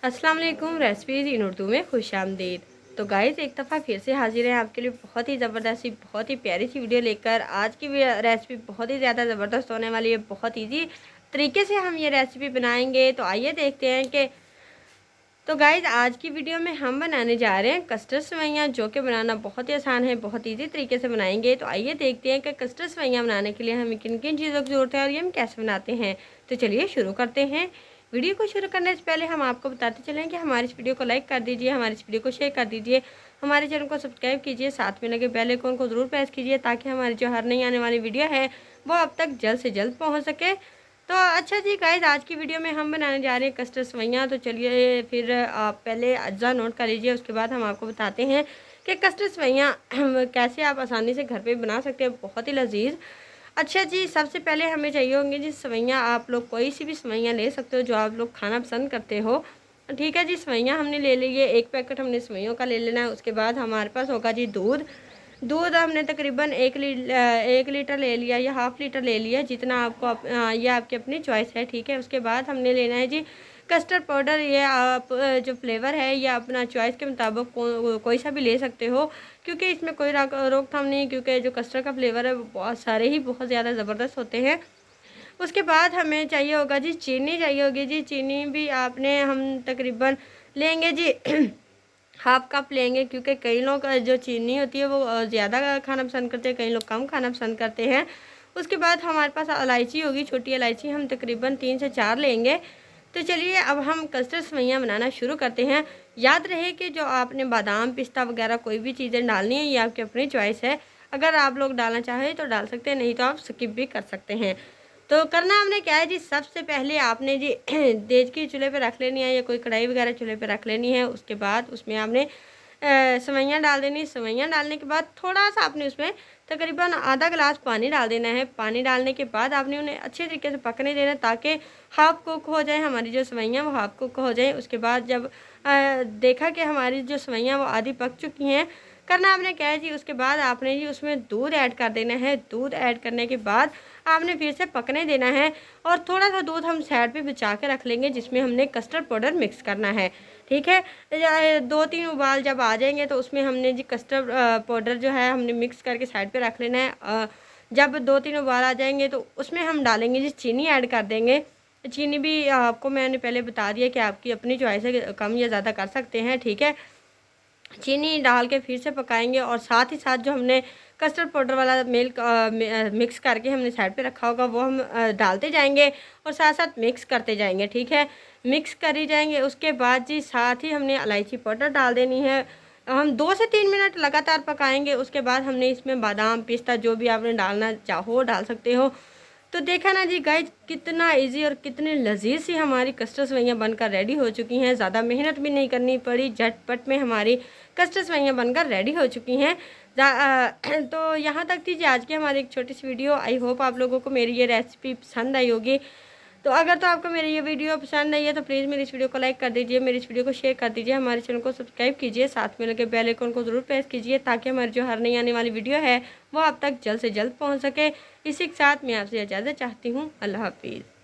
अस्सलाम वालेकुम। रेसिपीज़ इन उर्दू में खुश आमदीद। तो गाइस एक दफ़ा फिर से हाजिर है आपके लिए बहुत ही ज़बरदस्त सी बहुत ही प्यारी सी वीडियो लेकर। आज की रेसिपी बहुत ही ज़्यादा ज़बरदस्त होने वाली है। बहुत इजी तरीके से हम ये रेसिपी बनाएंगे। तो आइए देखते हैं कि तो गाइस आज की वीडियो में हम बनाने जा रहे हैं कस्टर्ड सेवइयाँ, जो कि बनाना बहुत ही आसान है, बहुत इजी तरीके से बनाएंगे। तो आइए देखते हैं कि कस्टर्ड सेवइयाँ बनाने के लिए हमें किन किन चीज़ों की ज़रूरत है और ये हम कैसे बनाते हैं। तो चलिए शुरू करते हैं। वीडियो को शुरू करने से पहले हम आपको बताते चलें कि हमारी इस वीडियो को लाइक कर दीजिए, हमारी इस वीडियो को शेयर कर दीजिए, हमारे चैनल को सब्सक्राइब कीजिए, साथ में लगे बेल आइकन को ज़रूर प्रेस कीजिए ताकि हमारी जो हर नई आने वाली वीडियो है वो अब तक जल्द से जल्द पहुँच सके। तो अच्छा जी गाइस, आज की वीडियो में हम बनाने जा रहे हैं कस्टर्ड सेवइयाँ। तो चलिए फिर आप पहले अज्जा नोट कर लीजिए, उसके बाद हम आपको बताते हैं कि कस्टर्ड सेवइयाँ कैसे आप आसानी से घर पे बना सकते हैं, बहुत ही लजीज। अच्छा जी, सबसे पहले हमें चाहिए होंगे जी सेवइयाँ। आप लोग कोई सी भी सेवइयाँ ले सकते हो जो आप लोग खाना पसंद करते हो। ठीक है जी, सेवइयाँ हमने ले ली है, 1 पैकेट हमने सेवइयों का ले लेना है। उसके बाद हमारे पास होगा जी दूध। दूध हमने तकरीबन 1 लीटर ले लिया या हाफ़ लीटर ले लिया, जितना आपको ये आपकी अपनी चॉइस है। ठीक है, उसके बाद हमने लेना है जी कस्टर्ड पाउडर। ये आप जो फ्लेवर है ये अपना चॉइस के मुताबिक कोई सा भी ले सकते हो, क्योंकि इसमें कोई रोकथाम नहीं, क्योंकि जो कस्टर्ड का फ्लेवर है वो बहुत सारे ही बहुत ज़्यादा ज़बरदस्त होते हैं। उसके बाद हमें चाहिए होगा जी चीनी चाहिए होगी जी। चीनी भी आपने हम तकरीबन लेंगे जी हाफ कप लेंगे, क्योंकि कई लोग जो चीनी होती है वो ज़्यादा खाना पसंद करते हैं, कई लोग कम खाना पसंद करते हैं। उसके बाद हमारे पास इलायची होगी, छोटी इलायची हम तकरीबन 3 से 4 लेंगे। तो चलिए अब हम कस्टर्ड सेवइयाँ बनाना शुरू करते हैं। याद रहे कि जो आपने बादाम पिस्ता वगैरह कोई भी चीज़ें डालनी है ये आपकी अपनी चॉइस है। अगर आप लोग डालना चाहें तो डाल सकते हैं, नहीं तो आप स्किप भी कर सकते हैं। तो करना हमने क्या है जी, सबसे पहले आपने जी देज की चूल्हे पे रख लेनी है या कोई कढ़ाई वगैरह चूल्हे पे रख लेनी है। उसके बाद उसमें आपने सेवइयाँ डाल देनी है। सेवइयाँ डालने के बाद थोड़ा सा आपने उसमें तकरीबन आधा गिलास पानी डाल देना है। पानी डालने के बाद आपने उन्हें अच्छे तरीके से पकने देना है ताकि हाफ कुक हो जाए, हमारी जो सेवइयाँ वो हाफ कुक हो जाए। उसके बाद जब देखा कि हमारी जो सेवइयाँ वो आधी पक चुकी हैं, करना आपने क्या है जी, उसके बाद आपने जी उसमें दूध ऐड कर देना है। दूध ऐड करने के बाद आपने फिर से पकने देना है और थोड़ा सा दूध हम साइड पे बचा के रख लेंगे, जिसमें हमने कस्टर्ड पाउडर मिक्स करना है। ठीक है, 2-3 उबाल जब आ जाएंगे तो उसमें हमने जी कस्टर्ड पाउडर जो है हमने मिक्स करके साइड पे रख लेना है। जब 2-3 उबाल आ जाएंगे तो उसमें हम डालेंगे जी चीनी ऐड कर देंगे। चीनी भी आपको मैंने पहले बता दिया कि आपकी अपनी चॉइस है, कम या ज़्यादा कर सकते हैं। ठीक है, चीनी डाल के फिर से पकाएंगे और साथ ही साथ जो हमने कस्टर्ड पाउडर वाला मिल्क मिक्स करके हमने साइड पे रखा होगा वो हम डालते जाएंगे और साथ साथ मिक्स करते जाएंगे। ठीक है, मिक्स करी जाएंगे। उसके बाद जी साथ ही हमने इलायची पाउडर डाल देनी है। हम 2 से 3 मिनट लगातार पकाएंगे। उसके बाद हमने इसमें बादाम पिस्ता जो भी आपने डालना चाहो डाल सकते हो। तो देखा ना जी गाइज, कितना इजी और कितनी लजीज सी हमारी कस्टर्ड सेवइयाँ बनकर रेडी हो चुकी हैं। ज़्यादा मेहनत भी नहीं करनी पड़ी, झटपट में हमारी कस्टर्ड सेवइयाँ बनकर रेडी हो चुकी हैं। तो यहाँ तक थी जी आज की हमारी एक छोटी सी वीडियो। आई होप आप लोगों को मेरी ये रेसिपी पसंद आई होगी। तो अगर तो आपको मेरी ये वीडियो पसंद आई है तो प्लीज़ मेरी इस वीडियो को लाइक कर दीजिए, मेरी इस वीडियो को शेयर कर दीजिए, हमारे चैनल को सब्सक्राइब कीजिए, साथ में लगे बेल आइकन को ज़रूर प्रेस कीजिए ताकि हमारी जो हर नई आने वाली वीडियो है वो आप तक जल्द से जल्द पहुँच सके। इसी के साथ मैं आपसे इजाज़त चाहती हूँ। अल्लाह हाफिज़।